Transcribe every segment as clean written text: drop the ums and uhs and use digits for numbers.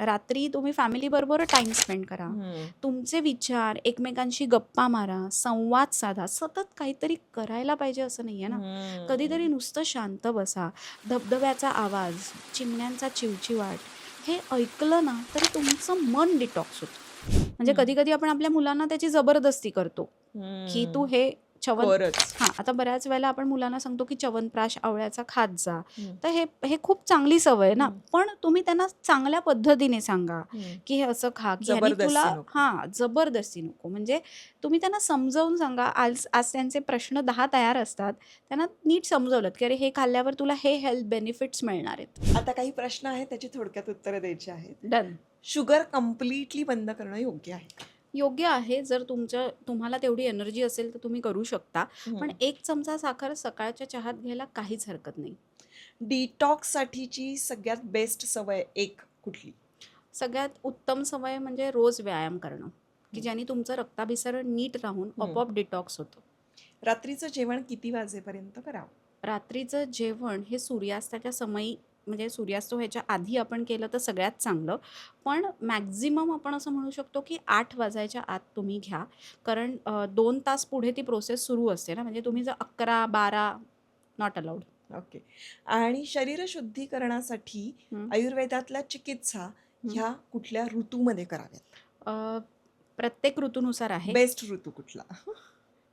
रात्री तुम्ही फॅमिली बरोबर टाइम स्पेंड करा. तुमचे विचार एकमेकांशी गप्पा मारा, संवाद साधा. सतत काहीतरी करायला पाहिजे असं नाहीये ना. कधीतरी नुसतं शांत बसा. धबधब्याचा आवाज, चिमण्यांचा चिवचिवाट हे ऐकलं ना तरी तुमचं मन डिटॉक्स होतं. म्हणजे कधी कधी आपण आपल्या मुलांना त्याची जबरदस्ती करतो की तू हे आता बऱ्याच वेळेला आपण मुलांना सांगतो की च्यवनप्राश आवळ्याचा खात जा. तर हे हे खूप चांगली सवय आहे ना. पण तुम्ही त्यांना चांगल्या पद्धतीने सांगा की हे असं खा, की ह्यानी तुला जबरदस्ती नको. म्हणजे तुम्ही त्यांना समजावून सांगा. आज आज त्यांचे प्रश्न 10 तयार असतात. त्यांना नीट समजवलं की अरे हे खाल्ल्यावर तुला हे हेल्थ बेनिफिट्स मिळणार आहेत. आता काही प्रश्न आहेत त्याची थोडक्यात उत्तरं द्यायची आहेत. डन. शुगर कम्प्लिटली बंद करणं योग्य आहे का? योग्य आहे. जर तुम्हाला तेवढी एनर्जी असेल तर तुम्ही करू शकता. पण 1 चमचा साखर सकाळच्या चहात घ्यायला काहीच हरकत नाही. डिटॉक्स साठीची सगळ्यात बेस्ट सवय एक कुठली? सगळ्यात उत्तम सवय म्हणजे रोज व्यायाम करणं, की ज्याने तुमचं रक्ताभिसरण नीट राहून आपोआप डिटॉक्स होतं. रात्रीचं जेवण किती वाजेपर्यंत करावं? रात्रीचं जेवण हे सूर्यास्ताच्या समयी म्हणजे सूर्यास्त व्हायच्या आधी आपण केलं तर सगळ्यात चांगलं. पण मॅक्झिमम आपण असं म्हणू शकतो की 8 वाजायच्या आत तुम्ही घ्या. कारण 2 तास पुढे ती प्रोसेस सुरू असते ना. म्हणजे तुम्ही जर 11-12 नॉट अलाउड. ओके. आणि शरीर शुद्धीकरणासाठी आयुर्वेदातल्या चिकित्सा ह्या कुठल्या ऋतूमध्ये कराव्यात? प्रत्येक ऋतूनुसार आहे. बेस्ट ऋतू कुठला?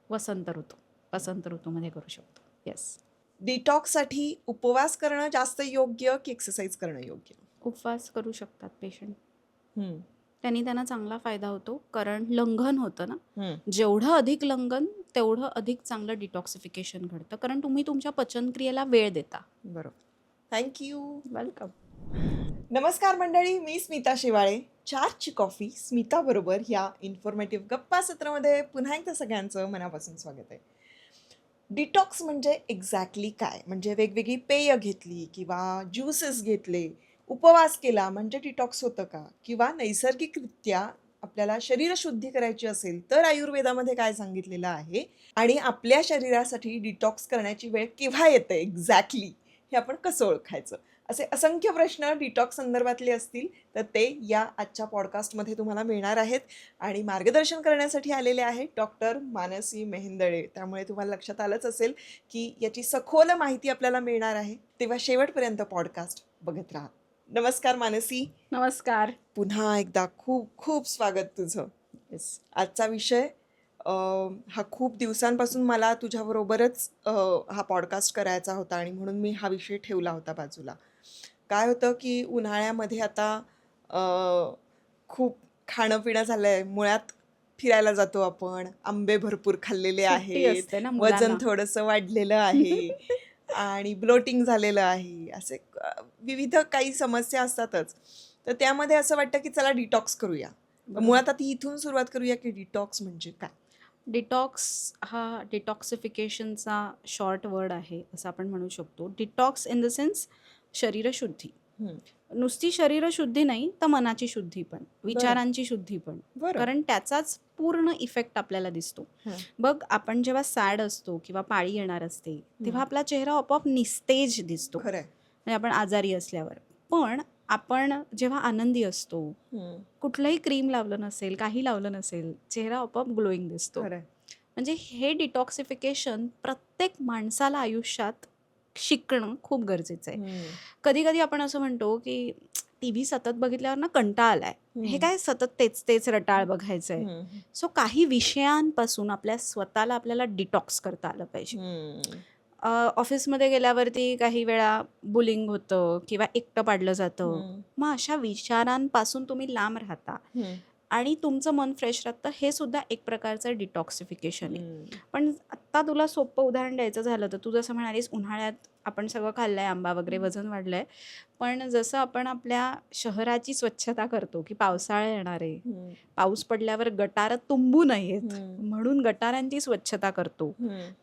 वसंत ऋतू. वसंत ऋतूमध्ये करू शकतो. येस. डिटॉक्ससाठी उपवास करणं जास्त योग्य की एक्सरसाइज करणं योग्य? उपवास करू शकतात पेशंट. त्यांनी त्यांना चांगला फायदा होतो. कारण लंघन होतं ना. जेवढं अधिक लंघन तेवढं अधिक चांगलं डिटॉक्सिफिकेशन घडतं. कारण तुम्ही तुमच्या पचनक्रियेला वेळ देता. बरोबर. थँक्यू. वेलकम. नमस्कार मंडळी, मी स्मिता शेवाळे. चारची कॉफी स्मिता बरोबर या इन्फॉर्मेटिव्ह गप्पा सत्रामध्ये पुन्हा एकदा सगळ्यांचं मनापासून स्वागत आहे. डिटॉक्स म्हणजे एक्झॅक्टली काय? म्हणजे वेगवेगळी पेय घेतली किंवा ज्यूसेस घेतले, उपवास केला म्हणजे डिटॉक्स होतं का? किंवा नैसर्गिकरित्या आपल्याला शरीर शुद्धी करायची असेल तर आयुर्वेदामध्ये काय सांगितलेलं आहे आणि आपल्या शरीरासाठी डिटॉक्स करण्याची वेळ केव्हा येते एक्झॅक्टली हे आपण कसं ओळखायचं? असे असंख्य प्रश्न डिटॉक्स संदर्भातले असतील तर ते या आजच्या पॉडकास्टमध्ये तुम्हाला मिळणार आहेत. आणि मार्गदर्शन करण्यासाठी आलेले आहेत डॉक्टर मानसी मेहेंदळे. त्यामुळे तुम्हाला लक्षात आलंच असेल की याची सखोल माहिती आपल्याला मिळणार आहे. तेव्हा शेवटपर्यंत पॉडकास्ट बघत राहा. नमस्कार मानसी. नमस्कार. पुन्हा एकदा खूप खूप स्वागत तुझं. आजचा विषय हा खूप दिवसांपासून मला तुझ्याबरोबरच हा पॉडकास्ट करायचा होता आणि म्हणून मी हा विषय ठेवला होता बाजूला. काय होतं की उन्हाळ्यामध्ये आता खूप खाणं पिणं झालंय. मुळात फिरायला जातो आपण, आंबे भरपूर खाल्लेले आहेत, वजन थोडंसं वाढलेलं आहे आणि ब्लोटिंग झालेलं आहे. असे विविध काही समस्या असतातच. तर त्यामध्ये असं वाटतं की चला डिटॉक्स करूया. मुळात आता इथून सुरुवात करूया की डिटॉक्स म्हणजे काय? डिटॉक्स हा डिटॉक्सिफिकेशनचा शॉर्ट वर्ड आहे असं आपण म्हणू शकतो. डिटॉक्स इन द सेन्स शरीरशुद्धी. नुसती शरीरशुद्धी नाही तर मनाची शुद्धी पण, विचारांची शुद्धी पण. कारण त्याचाच पूर्ण इफेक्ट आपल्याला दिसतो. बघ, आपण जेव्हा सॅड असतो किंवा पाळी येणार असते तेव्हा आपला चेहरा आपोआप निस्तेज दिसतो. म्हणजे आपण आजारी असल्यावर. पण आपण जेव्हा आनंदी असतो, कुठलंही क्रीम लावलं नसेल, काही लावलं नसेल, चेहरा आपोआप ग्लोईंग दिसतो. म्हणजे हे डिटॉक्सिफिकेशन प्रत्येक माणसाला आयुष्यात शिकणं खूप गरजेचं आहे. कधी कधी आपण असं म्हणतो की टीव्ही सतत बघितल्यावर ना कंटाळा आलाय, हे काय सतत तेच तेच रटाळ बघायचंय. सो काही विषयांपासून आपल्याला डिटॉक्स करता आलं पाहिजे. ऑफिसमध्ये गेल्यावरती काही वेळा बुलिंग होतं किंवा एकटं पाडलं जातं. मग अशा विचारांपासून तुम्ही लांब राहता आणि तुमचं मन फ्रेश राहतं. हे सुद्धा एक प्रकारचं डिटॉक्सिफिकेशन आहे. पण आत्ता तुला सोपं उदाहरण द्यायचं झालं तर तू जसं म्हणालीस उन्हाळ्यात आपण सगळं खाल्लंय, आंबा वगैरे, वजन वाढलंय. पण जसं आपण आपल्या शहराची स्वच्छता करतो की पावसाळा येणार आहे, पाऊस पडल्यावर गटारं तुंबू नयेत म्हणून गटारांची स्वच्छता करतो,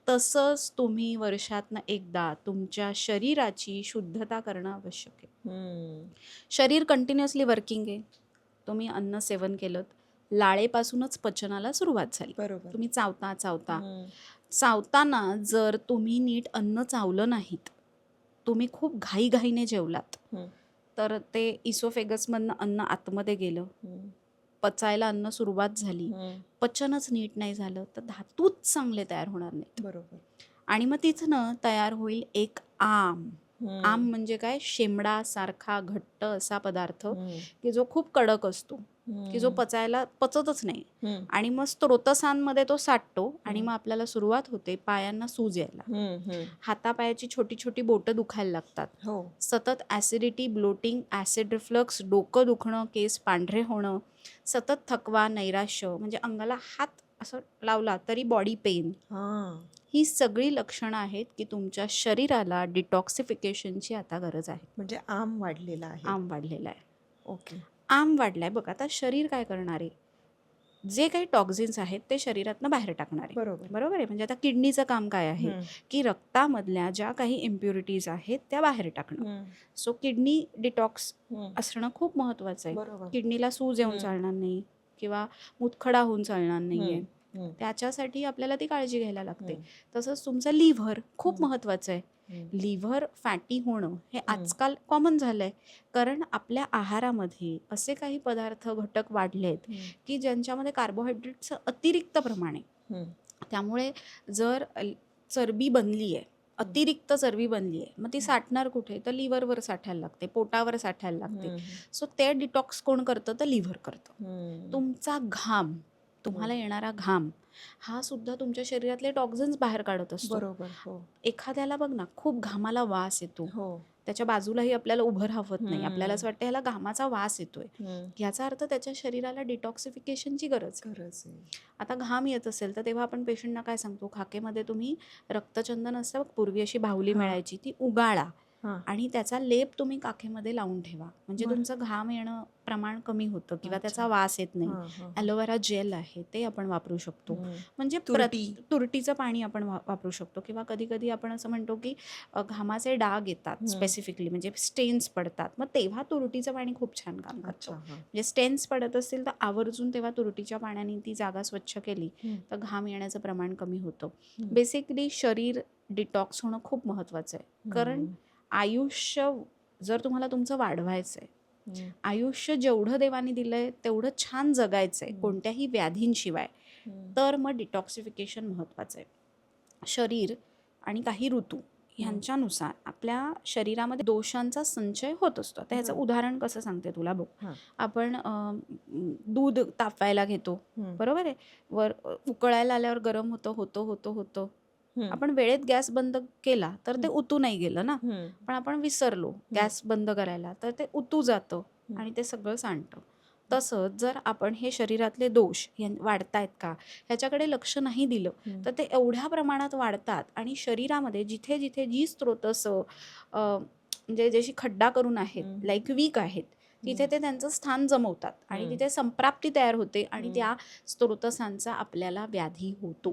तसंच तुम्ही वर्षातनं एकदा तुमच्या शरीराची शुद्धता करणं आवश्यक आहे. शरीर कंटिन्युअसली वर्किंग आहे. तुम्ही अन्न सेवन केलं, लाळेपासूनच पचनाला सुरुवात झाली. तुम्ही चावताना जर तुम्ही नीट अन्न चावलं नाहीत, तुम्ही खूप घाईघाईने जेवलात तर ते इसोफेगसमधनं अन्न आतमध्ये गेलं, पचायला अन्न सुरुवात झाली, पचनच नीट नाही झालं तर धातूच चांगले तयार होणार नाहीत. बरोबर. आणि मग तिथनं तयार होईल एक आम. आम म्हणजे काय, शेमडासारखा घट्ट असा पदार्थ की जो खूप कडक असतो, की जो पचायला पचतच नाही. आणि मग स्त्रोतसांमध्ये तो साठतो आणि मग आपल्याला सुरुवात होते पायांना सूज यायला, हातापायाची छोटी छोटी बोटं दुखायला लागतात, हो. सतत ॲसिडिटी, ब्लोटिंग, ॲसिड रिफ्लक्स, डोकं दुखणं, केस पांढरे होणं, सतत थकवा, नैराश्य, म्हणजे अंगाला हात असं लावला तरी बॉडी पेन. ही सगळी लक्षणं आहेत की तुमच्या शरीराला डिटॉक्सिफिकेशनची आता गरज आहे. म्हणजे आम वाढलेला आहे. आम वाढलेला आहे. ओके. आम वाढलाय बघ, आता शरीर काय करणार आहे, जे काही टॉक्झिन्स आहेत ते शरीरातनं बाहेर टाकणार आहे. बरोबर. बरोबर आहे. म्हणजे आता किडनीचं काम काय आहे की रक्तामधल्या ज्या काही इम्प्युरिटीज आहेत त्या बाहेर टाकणं. सो किडनी डिटॉक्स असणं खूप महत्वाचं आहे. बरोबर. किडनीला सूज येऊन चालणार नाही किंवा मुतखडा होऊन चालणार नाहीये, त्याच्यासाठी आपल्याला ती काळजी घ्यायला लागते. तसंच तुमचं लिव्हर खूप महत्वाचं आहे. लिव्हर फॅटी होणं हे आजकाल कॉमन झालंय, कारण आपल्या आहारामध्ये असे काही पदार्थ, घटक वाढलेत की ज्यांच्यामध्ये कार्बोहायड्रेटचं अतिरिक्त प्रमाण आहे. त्यामुळे जर चरबी बनली आहे, अतिरिक्त चरबी बनली आहे, मग ती साठणार कुठे, तर लिव्हरवर साठायला लागते, पोटावर साठायला लागते. सो ते डिटॉक्स कोण करतं, तर लिव्हर करतं. तुमचा घाम, तुम्हाला येणारा घाम हा सुद्धा तुमच्या शरीरातले टॉक्झिन्स बाहेर काढत असतो. बरोबर. हो. एखाद्याला बघ ना, खूप घामाला वास येतो, हो. त्याच्या बाजूलाही आपल्याला उभं राहत नाही, आपल्याला असं वाटतं ह्याला घामाचा वास येतोय, याचा अर्थ त्याच्या शरीराला डिटॉक्सिफिकेशनची गरज आहे. आता घाम येत असेल तर तेव्हा आपण पेशंटना काय सांगतो, खाकेमध्ये तुम्ही रक्तचंदन असतं बघ, पूर्वी अशी बाहुली मिळायची, ती उगाळा आणि त्याचा लेप तुम्ही काखेमध्ये लावून ठेवा, म्हणजे तुमचं घाम येणं प्रमाण कमी होतं किंवा त्याचा वास येत नाही. ॲलोवेरा जेल आहे ते आपण वापरू शकतो. म्हणजे तुरटीचं पाणी आपण वापरू शकतो. किंवा कधी कधी आपण असं म्हणतो की घामाचे डाग येतात स्पेसिफिकली, म्हणजे स्टेन्स पडतात, मग तेव्हा तुरटीचं पाणी खूप छान काम करतं. म्हणजे स्टेन्स पडत असतील तर आवर्जून तेव्हा तुरटीच्या पाण्याने ती जागा स्वच्छ केली तर घाम येण्याचं प्रमाण कमी होतं. बेसिकली शरीर डिटॉक्स होणं खूप महत्वाचं आहे, कारण आयुष्य जर तुम्हाला तुमचं वाढवायचं आहे, आयुष्य जेवढं देवाने दिलंय तेवढं छान जगायचंय कोणत्याही व्याधींशिवाय, तर मग डिटॉक्सिफिकेशन महत्वाचं आहे. शरीर आणि काही ऋतू ह्यांच्यानुसार आपल्या शरीरामध्ये दोषांचा संचय होत असतो. आता ह्याचं उदाहरण कसं सांगते तुला बघ. आपण दूध तापवायला घेतो, बरोबर आहे, वर उकळायला आल्यावर गरम होतं होतं होतं होतं, आपण वेळेत गॅस बंद केला तर ते उतू नाही गेलं ना, पण आपण विसरलो गॅस बंद करायला तर ते उतू जातं आणि ते सगळं सांडतं. तसंच जर आपण हे शरीरातले दोष वाढतायत का ह्याच्याकडे लक्ष नाही दिलं तर ते एवढ्या प्रमाणात वाढतात आणि शरीरामध्ये जिथे जिथे जी स्त्रोतस म्हणजे जशी खड्डा करून आहेत, लाईक वीक आहेत, तिथे ते त्यांचं स्थान जमवतात आणि तिथे संप्राप्ती तयार होते आणि त्या स्त्रोतसांचा आपल्याला व्याधी होतो.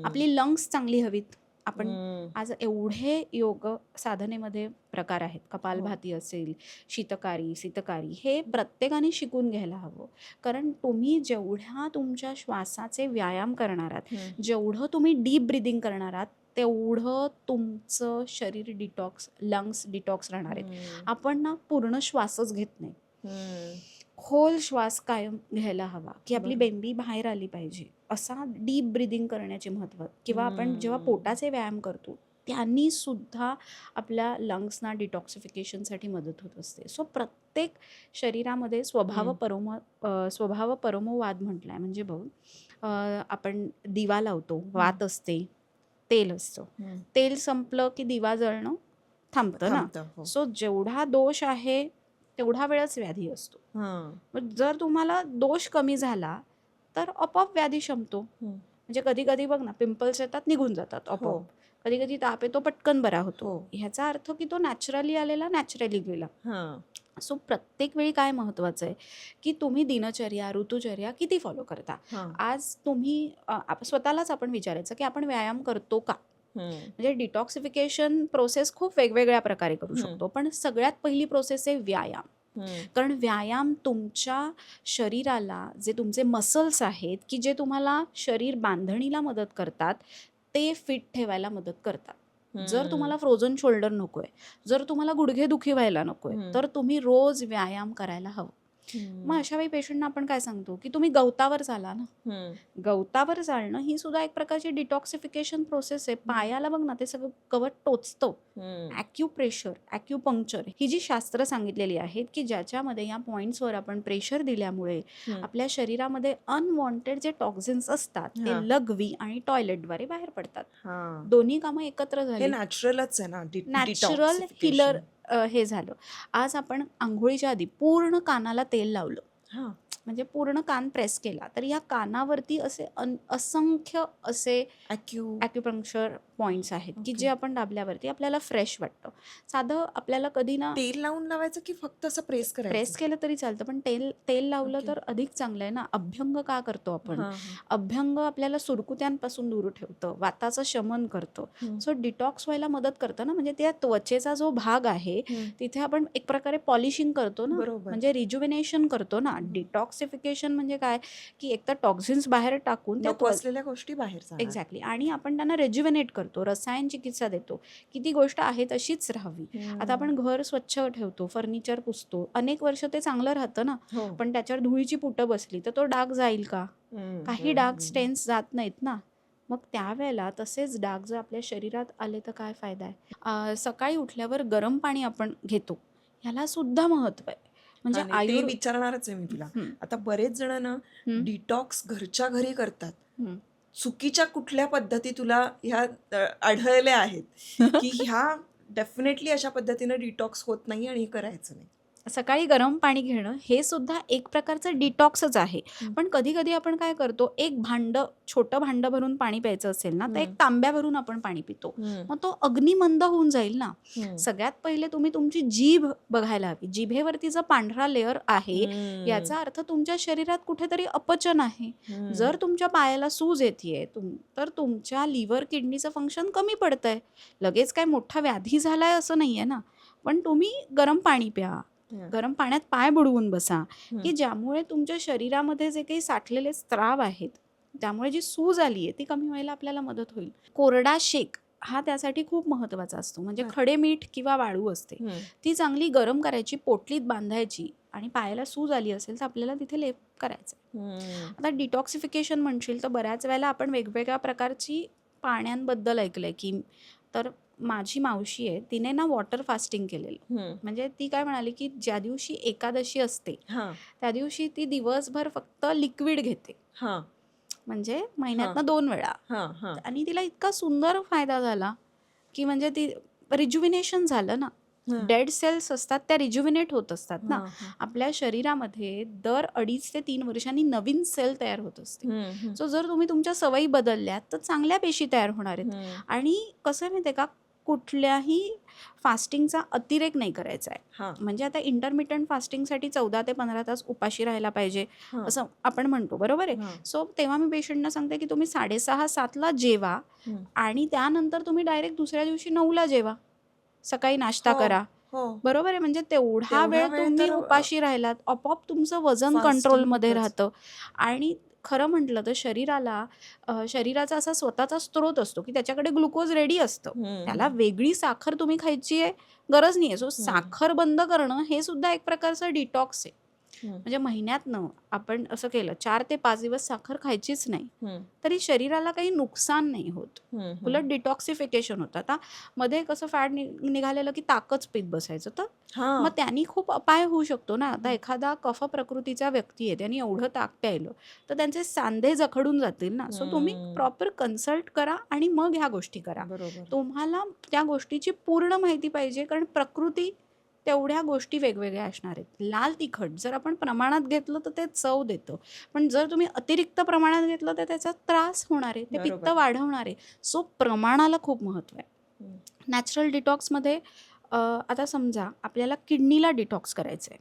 आपली लंग्स चांगली हवीत. आपण आज एवढे योग साधनेमध्ये प्रकार आहेत, कपालभाती असेल, शीतकारी, हे प्रत्येकाने शिकून घ्यायला हवं. कारण तुम्ही जेवढ्या तुमच्या श्वासाचे व्यायाम करणार आहात, जेवढं तुम्ही डीप ब्रिदिंग करणार आहात, तेवढं तुमचं शरीर डिटॉक्स, लंग्स डिटॉक्स राहणार आहेत. आपण ना पूर्ण श्वासच घेत नाही, खोल श्वास कायम घ्यायला हवा, की आपली बेंबी बाहेर आली पाहिजे, असा डीप ब्रिदिंग करण्याचे महत्त्व. किंवा आपण जेव्हा पोटाचे व्यायाम करतो त्यांनी सुद्धा आपल्या लंग्सना डिटॉक्सिफिकेशनसाठी मदत होत असते. सो प्रत्येक शरीरामध्ये स्वभाव परमोवाद म्हटलाय. म्हणजे बघ, आपण दिवा लावतो, वात असते, तेल असतं, तेल संपलं की दिवा जळणं थांबतं ना. सो जेवढा दोष आहे तेवढा वेळच व्याधी असतो. मग जर तुम्हाला दोष कमी झाला तर आपोआप व्याधी शमतो. म्हणजे कधी कधी बघ ना, पिंपल्स येतात, निघून जातात आपोआप. कधी कधी ताप येतो, पटकन बरा होतो. ह्याचा अर्थ की तो नॅचरली आलेला नॅचरली गेला. सो प्रत्येक वेळी काय महत्वाचं आहे की तुम्ही दिनचर्या, ऋतुचर्या किती फॉलो करता. आज तुम्ही स्वतःलाच आपण विचारायचं की आपण व्यायाम करतो का. म्हणजे डिटॉक्सिफिकेशन प्रोसेस खूप वेगवेगळ्या प्रकारे करू शकतो, पण सगळ्यात पहिली प्रोसेस आहे व्यायाम. कारण व्यायाम तुमच्या शरीराला, जे तुमचे मसल्स आहेत की जे तुम्हाला शरीर बांधणीला मदत करतात, ते फिट ठेवायला मदत करतात. जर तुम्हाला फ्रोझन शोल्डर नकोय, जर तुम्हाला गुडघेदुखी व्हायला नकोय, तर तुम्ही रोज व्यायाम करायला हवं. मग अशा वेळी पेशंटना आपण काय सांगतो की तुम्ही गवतावर चाला ना. गवतावर चालणं ही सुद्धा एक प्रकारची डिटॉक्सिफिकेशन प्रोसेस आहे. पायाला बघ ना, ते सगळं गवत टोचतं. ॲक्युप्रेशर, ॲक्युपंक्चर ही जी शास्त्र सांगितलेली आहेत की ज्याच्यामध्ये या पॉईंट्सवर आपण प्रेशर दिल्यामुळे आपल्या शरीरामध्ये अनवॉन्टेड जे टॉक्झिन्स असतात ते लघवी आणि टॉयलेटद्वारे बाहेर पडतात. दोन्ही कामं एकत्र हे झाली, नॅचरलच आहे ना, नॅचरल हिलर हे झालं. आज आपण आंघोळीच्या आधी पूर्ण कानाला तेल लावलं, म्हणजे पूर्ण कान प्रेस केला, तर या कानावरती असे असंख्य असे ॲक्युपंक्चर पॉइंट्स आहेत की जे आपण दाबल्यावरती आपल्याला फ्रेश वाटतं. साधं आपल्याला कधी ना तेल लावून लावायचं की फक्त असं प्रेस करायचं? प्रेस केलं तरी चालतं, पण तेल लावलं तर अधिक चांगलं आहे ना. अभ्यंग का करतो आपण? अभ्यंग आपल्याला सुरकुत्यांपासून दूर ठेवतं, वाताचं शमन करतं, सो डिटॉक्स व्हायला मदत करतं ना. म्हणजे त्या त्वचेचा जो भाग आहे तिथे आपण एक प्रकारे पॉलिशिंग करतो ना, म्हणजे रिज्युविनेशन करतो ना. डिटॉक्सिफिकेशन म्हणजे काय की एकतर टॉक्झिन्स बाहेर टाकून नको असलेल्या गोष्टी बाहेर एक्झॅक्टली, आणि आपण त्यांना रेज्युविनेट करतो, रसायन चिकित्सा देतो की ती गोष्ट आहे तशीच राहावी. आता आपण घर स्वच्छ ठेवतो, फर्निचर पुसतो, अनेक वर्ष ते चांगलं राहतं ना, पण त्याच्यावर धुळीची पुटं बसली तर तो डाग जाईल का? काही डाग स्टेन्स जात नाहीत ना. मग त्यावेळेला तसेच डाग जर आपल्या शरीरात आले तर काय फायदा आहे? सकाळी उठल्यावर गरम पाणी आपण घेतो, ह्याला सुद्धा महत्व आहे. म्हणजे ते विचारणारच आहे मी तुला. आता बरेच जण ना डिटॉक्स घरच्या घरी करतात. चुकीच्या कुठल्या पद्धती तुला ह्या आढळल्या आहेत की ह्या डेफिनेटली अशा पद्धतीने डिटॉक्स होत नाही आणि हे करायचं नाही? सकाळी गरम पाणी घेणं हे सुद्धा एक प्रकारचं डिटॉक्सच आहे. पण कधी कधी आपण काय करतो, एक छोटं भांडं भरून पाणी प्यायचं असेल ना, तर एक तांब्या भरून आपण पाणी पितो, मग तो अग्निमंद होऊन जाईल ना. सगळ्यात पहिले तुम्ही तुमची जीभ बघायला हवी. जिभेवरती जो पांढरा लेअर आहे याचा अर्थ तुमच्या शरीरात कुठेतरी अपचन आहे. जर तुमच्या पायाला सूज येतेय तर तुमच्या लिव्हर किडनीचं फंक्शन कमी पडतंय. लगेच काय मोठा व्याधी झालाय असं नाहीये ना, पण तुम्ही गरम पाणी प्या, गरम पाण्यात पाय बुडवून बसा, की ज्यामुळे तुमच्या शरीरामध्ये जे काही साठलेले स्त्राव आहेत त्यामुळे जी सूज आली आहे ती कमी व्हायला आपल्याला मदत होईल. कोरडा शेक हा त्यासाठी खूप महत्वाचा असतो. म्हणजे खडे मीठ किंवा वाळू असते ती चांगली गरम करायची, पोटलीत बांधायची, आणि पायाला सूज आली असेल तर आपल्याला तिथे लेप करायचा. आता डिटॉक्सिफिकेशन म्हणशील तर बऱ्याच वेळेला आपण वेगवेगळ्या प्रकारची पाण्यांबद्दल ऐकलंय की, तर माझी मावशी आहे, तिने ना वॉटर फास्टिंग केलेलं. म्हणजे ती काय म्हणाली की ज्या दिवशी एकादशी असते त्या दिवशी ती दिवसभर फक्त लिक्विड घेते, म्हणजे महिन्यातनं 2 वेळा, आणि तिला इतका सुंदर फायदा झाला की म्हणजे ती रिज्युविनेशन झालं ना. डेड सेल्स असतात त्या रिज्युविनेट होत असतात ना. आपल्या शरीरामध्ये दर 2.5 ते 3 वर्षांनी नवीन सेल तयार होत असते. सो जर तुम्ही तुमच्या सवयी बदलल्यात तर चांगल्या पेशी तयार होणार आहेत. आणि कसं माहितीये का, कुठल्याही फास्टिंगचा अतिरेक नाही करायचा आहे. म्हणजे आता इंटरमिटंट फास्टिंगसाठी 14 ते 15 तास उपाशी राहायला पाहिजे असं आपण म्हणतो, बरोबर आहे. सो तेव्हा मी पेशंटना सांगते की तुम्ही 6:30-7ला जेवा आणि त्यानंतर तुम्ही डायरेक्ट दुसऱ्या दिवशी 9ला जेवा, सकाळी नाश्ता करा, बरोबर आहे. म्हणजे तेवढा वेळ तुम्ही उपाशी राहिलात, आपोआप तुमचं वजन कंट्रोलमध्ये राहतं. आणि खरं म्हटलं तर शरीराचा असा स्वतःचा स्त्रोत असतो की त्याच्याकडे ग्लुकोज रेडी असतं, त्याला वेगळी साखर तुम्ही खायची गरज नाहीये. सो साखर बंद करणं हे सुद्धा एक प्रकारचं डिटॉक्स आहे. म्हणजे महिन्यातनं आपण असं केलं 4 ते 5 दिवस साखर खायचीच नाही तरी शरीराला काही नुकसान नाही होत, उलट डिटॉक्सिफिकेशन होतं. आता मध्ये कसं फॅड निघालेलं की ताकच पीत बसायचं, तर मग त्यांनी खूप अपाय होऊ शकतो ना. आता एखादा कफ प्रकृतीचा व्यक्ती आहे, त्यांनी एवढं ताक प्यायलं तर त्यांचे सांधे जखडून जातील ना. सो तुम्ही प्रॉपर कन्सल्ट करा आणि मग ह्या गोष्टी करा. तुम्हाला त्या गोष्टीची पूर्ण माहिती पाहिजे, कारण प्रकृती तेवढ्या गोष्टी वेगवेगळ्या असणार आहेत. लाल तिखट जर आपण प्रमाणात घेतलं तर ते चव देतं, पण जर तुम्ही अतिरिक्त प्रमाणात घेतलं तर त्याचा त्रास होणार आहे, ते पित्त वाढवणार आहे. सो प्रमाणाला खूप महत्त्व आहे. नॅचरल डिटॉक्समध्ये आता समजा आपल्याला किडनीला डिटॉक्स करायचं आहे,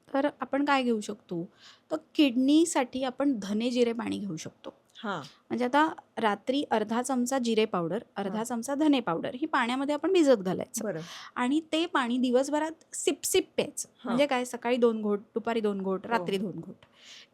तर आपण काय घेऊ शकतो, तर किडनीसाठी आपण धने जिरे पाणी घेऊ शकतो. म्हणजे आता रात्री अर्धा चमचा जिरे पावडर, अर्धा चमचा धने पावडर ही पाण्यामध्ये आपण भिजत घालायचं बरं. आणि ते पाणी दिवसभरात सिप प्यायचं. हां. म्हणजे काय, सकाळी 2 घोट, दुपारी 2 घोट, हो, रात्री हो. 2 घोट,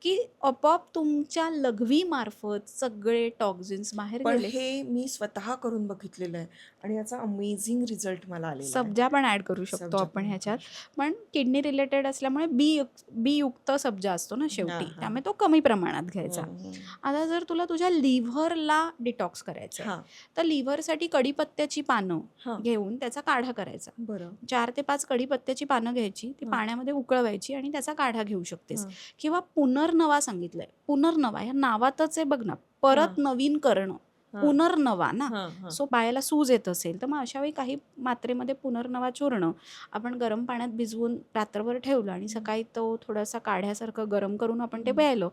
की आपोआप तुमच्या लघवीमार्फत सगळे टॉक्झिन्स बाहेर पण गेले. हे मी स्वतः करून बघितलेलं आहे आणि याचा अमेझिंग रिझल्ट मला आलेला आहे. सब्जा पण ॲड करू शकतो सब्जा आपण पण ह्याच्यात. करू शकतो. पण किडनी रिलेटेड असल्यामुळे बी युक्त सब्जा असतो ना शेवटी, हां, हां. त्यामुळे तो कमी प्रमाणात घ्यायचा. हं. आता जर तुला तुझ्या लिव्हरला डिटॉक्स करायचं आहे, हां, तर लिव्हरसाठी कढीपत्त्याची पानं हां. घेऊन त्याचा काढा करायचा. बरं. 4 ते 5 कढीपत्त्याची पानं घ्यायची, ती हां. पाण्यामध्ये उकळवायची आणि त्याचा काढा घेऊ शकतेस. हां. किंवा पुनर्नवा सांगितलंय. पुनर्नवा या नावातच आहे बघ ना, परत नवीन करणं. हां. पुनर्नवा ना. हां, हां. सो बाळाला सूज येत असेल तर मग अशा वेळी काही मात्रेमध्ये पुनर्नवा चूर्ण आपण गरम पाण्यात भिजवून रात्रभर ठेवलं आणि सकाळी तो थोडासा काढ्यासारखं गरम करून आपण ते प्यायलं,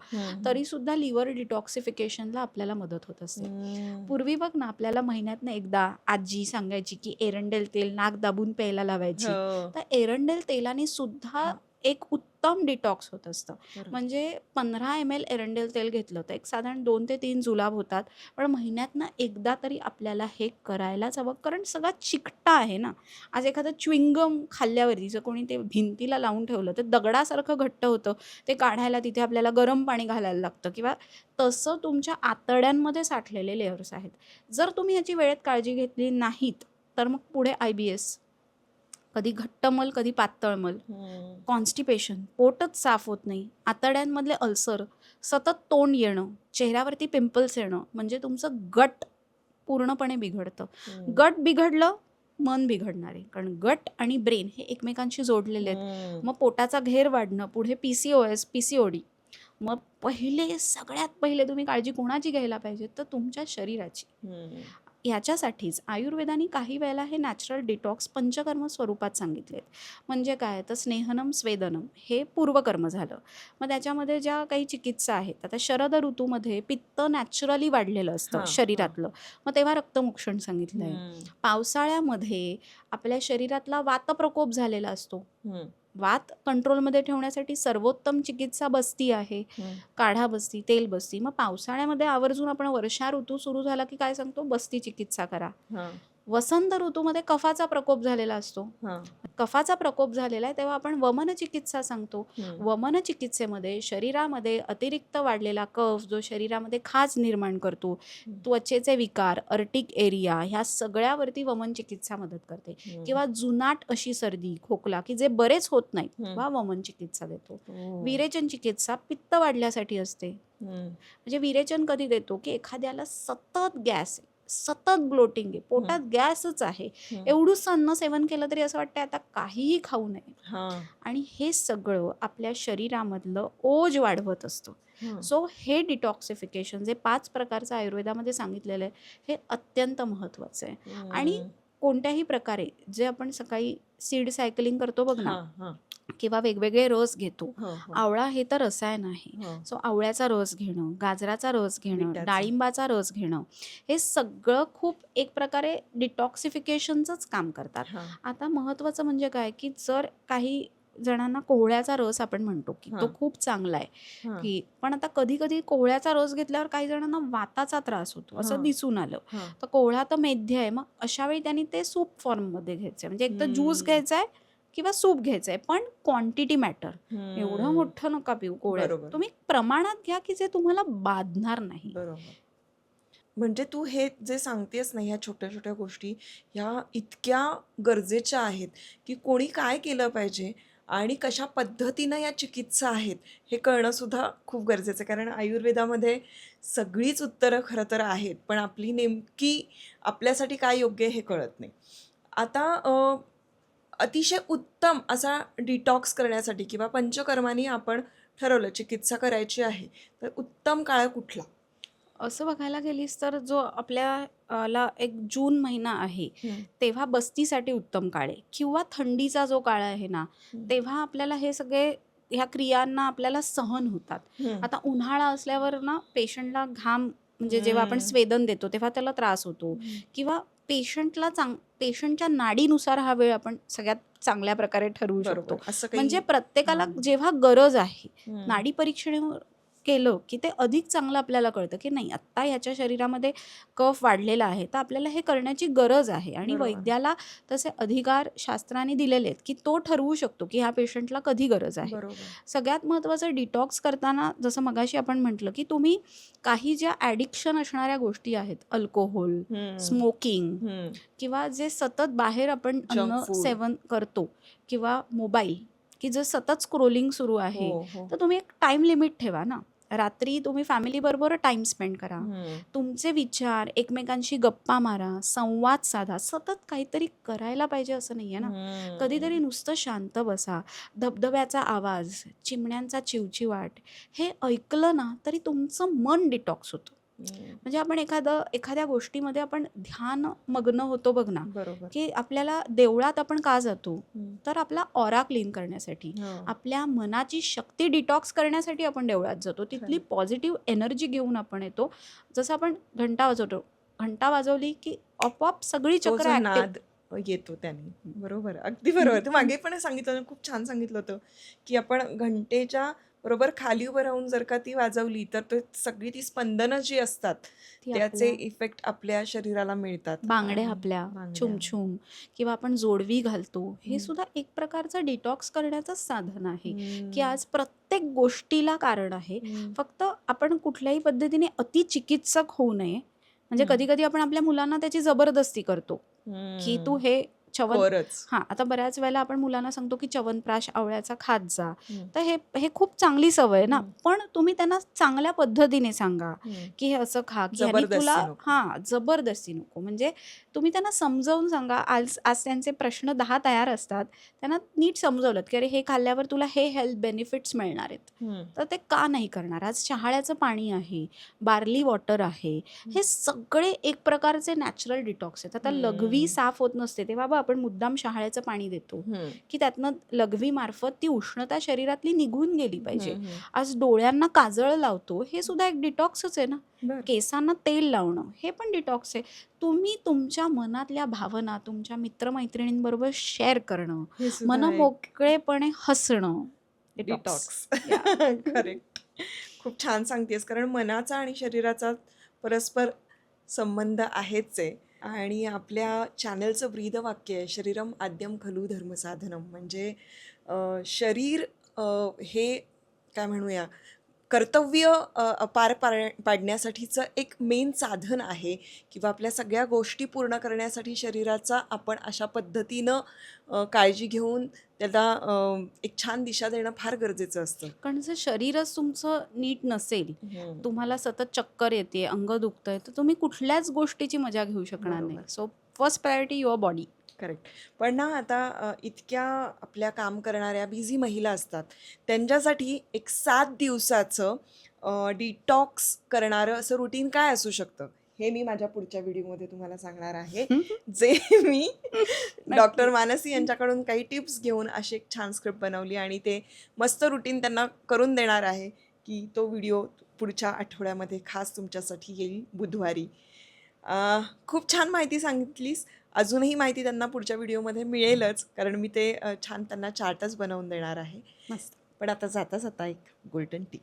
तरी सुद्धा लिव्हर डिटॉक्सिफिकेशनला आपल्याला मदत होत असते. पूर्वी बघ ना, आपल्याला महिन्यातनं एकदा आजी सांगायची की एरंडेल तेल नाक दाबून प्यायला लावायची. हो. तर एरंडेल तेलाने सुद्धा एक उत्तम डिटॉक्स होत असतं. बरोबर. म्हणजे 15 ml एरंडेल तेल घेतलं तर एक साधारण 2 ते 3 जुलाब होतात. पण महिन्यातनं एकदा तरी आपल्याला हे करायलाच हवं, कारण सगळा चिकटा आहे ना. आज एखादं च्युइंगम खाल्ल्यावरती जर कोणी ते भिंतीला लावून ठेवलं तर दगडासारखं घट्ट होतं. ते काढायला तिथे आपल्याला गरम पाणी घालायला लागतं किंवा तसं तुमच्या आतड्यांमध्ये साठलेले लेयर्स आहेत. जर तुम्ही ह्याची वेळेत काळजी घेतली नाहीत तर मग पुढे IBS, कधी घट्टमल कधी पातळमल, कॉन्स्टिपेशन, पोटच साफ होत नाही, आतड्यांमधले अल्सर, सतत तोंड येणं, चेहऱ्यावरती पिंपल्स येणं, म्हणजे तुमचं गट पूर्णपणे बिघडतं. गट बिघडलं मन बिघडणार आहे, कारण गट आणि ब्रेन हे एकमेकांशी जोडलेले आहेत. मग पोटाचा घेर वाढणं, पुढे PCOS, PCOD. मग सगळ्यात पहिले तुम्ही काळजी कोणाची घ्यायला पाहिजे, तर तुमच्या शरीराची. ह्याच्यासाठीच आयुर्वेदाने काही वेळेला हे नॅचरल डिटॉक्स पंचकर्म स्वरूपात सांगितलेत. म्हणजे काय, तर स्नेहनम स्वेदनम हे पूर्वकर्म झालं. मग त्याच्यामध्ये ज्या काही चिकित्सा आहेत, आता शरद ऋतूमध्ये पित्त नॅचरली वाढलेलं असतं शरीरातलं, मग तेव्हा रक्तमोक्षण सांगितलं आहे. पावसाळ्यामध्ये आपल्या शरीरातला वातप्रकोप झालेला असतो. वात कंट्रोलमध्ये ठेवण्यासाठी सर्वोत्तम चिकित्सा बस्ती आहे, काढा बस्ती, तेल बस्ती. मग पावसाळ्यामध्ये आवर्जून आपण वर्षा ऋतू सुरू झाला की काय सांगतो, बस्ती चिकित्सा करा. वसंत ऋतूमध्ये कफाचा प्रकोप झालेला असतो. कफाचा प्रकोप झालेला आहे तेव्हा आपण वमन चिकित्सा सांगतो. वमन चिकित्सेमध्ये शरीरामध्ये अतिरिक्त वाढलेला कफ जो शरीरामध्ये खाज निर्माण करतो, त्वचेचे विकार, अर्टिक एरिया, ह्या सगळ्यावरती वमन चिकित्सा मदत करते. किंवा जुनाट अशी सर्दी खोकला की जे बरेच होत नाही तेव्हा वमन चिकित्सा देतो. विरेचन चिकित्सा पित्त वाढल्यासाठी असते. म्हणजे विरेचन कधी देतो की एखाद्याला सतत गॅस, सतत ब्लोटिंग आहे, पोटात गॅसच आहे, एवढंच अन्न सेवन केलं तरी असं वाटतं आता काहीही खाऊ नये, आणि हे सगळं आपल्या शरीरामधलं ओज वाढवत असतं. सो हे डिटॉक्सिफिकेशन जे 5 प्रकारचं आयुर्वेदामध्ये सांगितलेलं आहे हे अत्यंत महत्त्वाचं आहे. आणि कोणत्याही प्रकारे जे आपण सकाळी सीड सायकलिंग करतो बघ ना, किंवा वेगवेगळे रस घेतो, आवळा हे तर रसायन आहे. सो आवळ्याचा रस घेणं, गाजराचा रस घेणं, डाळिंबाचा रस घेणं, हे सगळं खूप एक प्रकारे डिटॉक्सिफिकेशनचंच काम करतात. आता महत्त्वाचं म्हणजे काय की जर काही जणांना कोहळ्याचा रस आपण म्हणतो की तो खूप चांगला आहे की, पण आता कधी कधी कोहळ्याचा रस घेतल्यावर काही जणांना वाताचा त्रास होतो असं दिसून आलं. तर कोहळा तर मेध्य आहे, मग अशा वेळी त्यांनी ते सूप फॉर्ममध्ये घ्यायचं आहे. म्हणजे एक तर ज्यूस घ्यायचा आहे किंवा सूप घ्यायचं आहे, पण क्वांटिटी मॅटर. एवढं मोठं नका पिऊ कोहळ्याचं, तुम्ही प्रमाणात घ्या की जे तुम्हाला बाधणार नाही. म्हणजे तू हे जे सांगतेस ना, ह्या छोट्या छोट्या गोष्टी ह्या इतक्या गरजेच्या आहेत की कोणी काय केलं पाहिजे आणि कशा पद्धतीनं या चिकित्सा आहेत हे कळणं सुद्धा खूप गरजेचं आहे. कारण आयुर्वेदामध्ये सगळीच उत्तरं खरं तर आहेत, पण आपली नेमकी आपल्यासाठी काय योग्य हे कळत नाही. आता अतिशय उत्तम असा डिटॉक्स करण्यासाठी किंवा पंचकर्मांनी आपण ठरवलं चिकित्सा करायची आहे, तर उत्तम काळ कुठला? असं बघायला गेलीस तर जो आपल्याला एक जून महिना आहे तेव्हा बस्तीसाठी उत्तम काळ आहे, किंवा थंडीचा जो काळ आहे ना तेव्हा आपल्याला हे सगळे ह्या क्रियांना आपल्याला सहन होतात. आता उन्हाळा असल्यावर ना पेशंटला घाम, म्हणजे जेव्हा आपण स्वेदन देतो तेव्हा त्याला त्रास होतो, किंवा पेशंटच्या नाडीनुसार हा वेळ आपण सगळ्यात चांगल्या प्रकारे ठरवू शकतो. म्हणजे प्रत्येकाला जेव्हा गरज आहे, नाडी केलं की ते अधिक चांगलं आपल्याला कळतं की नाही, आत्ता ह्याच्या शरीरामध्ये कफ वाढलेला आहे, तर आपल्याला हे करण्याची गरज आहे. आणि बरोबर. वैद्याला तसे अधिकार शास्त्राने दिलेले आहेत की तो ठरवू शकतो की ह्या पेशंटला कधी गरज आहे. बरोबर. सगळ्यात महत्त्वाचं डिटॉक्स करताना, जसं मगाशी आपण म्हटलं की तुम्ही काही ज्या ॲडिक्शन असणाऱ्या गोष्टी आहेत, अल्कोहोल, हम्म. स्मोकिंग, हम्म. किंवा जे सतत बाहेर आपण Junk अन्न food. सेवन करतो, किंवा मोबाईल, की जर सतत स्क्रोलिंग सुरू आहे, हो, हो. तर तुम्ही एक टाइम लिमिट ठेवा ना. रात्री तुम्ही फॅमिलीबरोबर टाइम स्पेंड करा. हम्म. तुमचे विचार, एकमेकांशी गप्पा मारा, संवाद साधा. सतत काहीतरी करायला पाहिजे असं नाही आहे ना. हम्म. कधीतरी नुसतं शांत बसा. धबधब्याचा आवाज, चिमण्यांचा चिवचिवाट हे ऐकलं ना तरी तुमचं मन डिटॉक्स होतं. हम्म. म्हणजे आपण एखाद्या गोष्टीमध्ये आपण ध्यान मग्न होतो बघ ना, बरोबर. की आपल्याला देवळात आपण का जातो, हम्म. तर आपला ऑरा क्लीन करण्यासाठी, हो. आपल्या मनाची शक्ती डिटॉक्स करण्यासाठी आपण देवळात जातो. तिथली खरं. पॉझिटिव्ह एनर्जी घेऊन आपण येतो. जसं आपण घंटा वाजवतो, घंटा वाजवली की आपोआप सगळी तो चक्र जो ऍक्टिव्ह. नाद येतो त्याने. बरोबर, अगदी बरोबर. तू मागे पण सांगितलं ना, खूप छान सांगितलं होतं की आपण घंटेच्या बरोबर खाली उभं राहून जर का ती वाजवली तर तो सगळी ती स्पंदनं जी असतात ती त्याचे आपल्या इफेक्ट आपल्या शरीराला मिळतात. बांगड्या, आणि आपल्या बांगड्या. छुमछुम, किंवा आपण जोडवी घालतो, हे हम्म. सुद्धा एक प्रकारचं डिटॉक्स करण्याचंच साधन आहे. की हम्म. आज प्रत्येक गोष्टीला कारण आहे. हम्म. फक्त आपण कुठल्याही पद्धतीने अतिचिकित्सक होऊ नये. म्हणजे हम्म. कधी कधी आपण आपल्या मुलांना त्याची जबरदस्ती करतो की तू हम्म. हे खरंच. हां, आता बऱ्याच वेळेला आपण मुलांना सांगतो की च्यवनप्राश आवळ्याचा खात जा. हम्म. तर हे हे खूप चांगली सवय आहे ना. हम्म. पण तुम्ही त्यांना चांगल्या पद्धतीने सांगा हम्म. की हे असं खा, की ह्यानी जबरदस्ती तुला नको. जबरदस्ती नको. म्हणजे तुम्ही त्यांना समजावून सांगा. आज आज त्यांचे प्रश्न 10 तयार असतात. त्यांना नीट समजवलं की अरे हे खाल्ल्यावर तुला हे हेल्थ बेनिफिट्स मिळणार आहेत. हम्म. तर ते का नाही करणार? आज शहाळ्याचं पाणी आहे, बार्ली वॉटर आहे, हे सगळे एक प्रकारचे नॅचरल डिटॉक्स आहेत. आता लघवी हम्म. साफ होत नसते तेव्हा बघ आपण मुद्दाम शहाळ्याचं पाणी देतो हम्म. की त्यातनं लघवी मार्फत ती उष्णता शरीरातली निघून गेली पाहिजे. हम्म. आज डोळ्यांना काजळ लावतो, हे सुद्धा एक डिटॉक्सच आहे ना. बरं. केसांना तेल लावणं हे पण डिटॉक्स आहे. तुम्ही तुमच्या मनातल्या भावना तुमच्या मित्रमैत्रिणींबरोबर शेअर करणं, हे सुद्धा मन एक मोकळेपणे हसणं, डिटॉक्स. डिटॉक्स. करेक्ट. खूप छान सांगतेस, कारण मनाचा आणि शरीराचा परस्पर संबंध आहेच आहे. आणि आपल्या चॅनलचं ब्रीदवाक्य आहे, शरीरम आद्यम खलु धर्मसाधनम. म्हणजे शरीर हे काय म्हणूया, कर्तव्य पार पाडण्यासाठीचं एक मेन साधन आहे, किंवा आपल्या सगळ्या गोष्टी पूर्ण करण्यासाठी शरीराचा आपण अशा पद्धतीनं काळजी घेऊन त्याला एक छान दिशा देणं फार गरजेचं असतं. कारण जर शरीरच तुमचं नीट नसेल, हम्म. तुम्हाला सतत चक्कर येते, अंग दुखतंय, तर तुम्ही कुठल्याच गोष्टीची मजा घेऊ शकणार नाही. बरोबर. So first priority your body. Correct. पण ना आता इतक्या आपल्या काम करणाऱ्या बिझी महिला असतात, त्यांच्यासाठी एक 7 दिवसाचं डिटॉक्स करणारं असं रुटीन काय असू शकतं, हे मी माझ्या पुढच्या व्हिडिओमध्ये तुम्हाला सांगणार आहे. जे मी डॉक्टर मानसी यांच्याकडून काही टिप्स घेऊन अशी एक छान स्क्रिप्ट बनवली आणि ते मस्त रुटीन त्यांना करून देणार आहे, की तो व्हिडिओ पुढच्या आठवड्यामध्ये खास तुमच्यासाठी येईल बुधवारी. खूप छान माहिती सांगितलीस. अजूनही माहिती त्यांना पुढच्या व्हिडिओमध्ये मिळेलच, कारण मी ते छान त्यांना चार्टच बनवून देणार आहे. मस्त. पण आता जाता जाता एक गोल्डन टिप.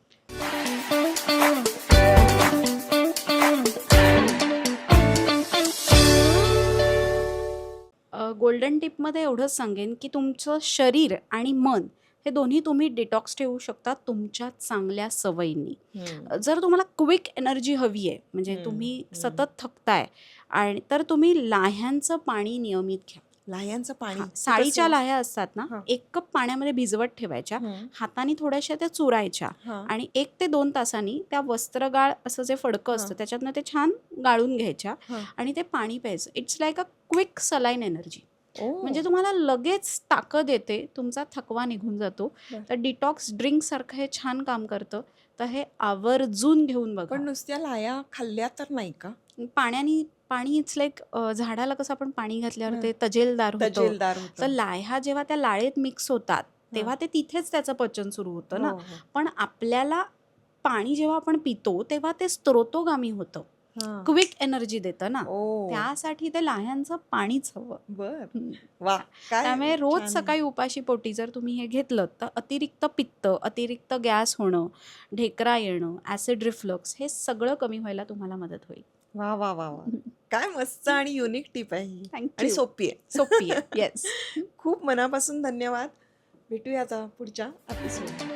गोल्डन टिपमध्ये एवढंच सांगेन की तुमचं शरीर आणि मन हे दोन्ही तुम्ही डिटॉक्स ठेवू शकता तुमच्या चांगल्या सवयींनी. जर तुम्हाला क्विक एनर्जी हवी आहे, म्हणजे तुम्ही सतत थकताय, आणि तर तुम्ही लाह्यांचं पाणी नियमित घ्या. लाह्यांचं पाणी, हां, साळीच्या लाह्या असतात ना, हां. 1 कप पाण्यामध्ये भिजवत ठेवायच्या, हाताने थोड्याशा त्या चुरायच्या, आणि 1 ते 2 तासांनी त्या वस्त्रगाळ असं जे फडकं असतं त्याच्यातनं ते छान गाळून घ्यायच्या आणि ते पाणी प्यायचं. It's like a quick saline energy. म्हणजे तुम्हाला लगेच ताकद येते, तुमचा थकवा निघून जातो. तर डिटॉक्स ड्रिंक सारखं हे छान काम करतं. तर हे आवर्जून घेऊन बघा. पण नुसत्या लाया खाल्ल्या तर नाही का? पाणी इट्स लाईक झाडाला कसं आपण पाणी घातल्यावर ते तजेलदार होतं, तजेलदार तर होतं. लाह्या जेव्हा त्या लाळेत मिक्स होतात तेव्हा ते तिथेच त्याचं पचन सुरू होतं ना. पण आपल्याला पाणी जेव्हा आपण पितो तेव्हा ते स्त्रोतोगामी होतं. हा. क्विक एनर्जी देतं ना, ओ त्यासाठी ते लाह्यांचं पाणीच हवं. बर हं. वा काय त्यामुळे रोज छान. सकाळी उपाशी पोटी जर तुम्ही हे घेतलं तर अतिरिक्त पित्त, अतिरिक्त गॅस होणं, ढेकरा येणं, ॲसिड रिफ्लक्स हे सगळं कमी व्हायला तुम्हाला मदत होईल. वा वा वा वा काय मस्त आणि युनिक टिप आहे ही आणि थँक्यू. सोपी आहे. सोपी आहे. येस. खूप मनापासून धन्यवाद. भेटूया आता पुढच्या एपिसोड.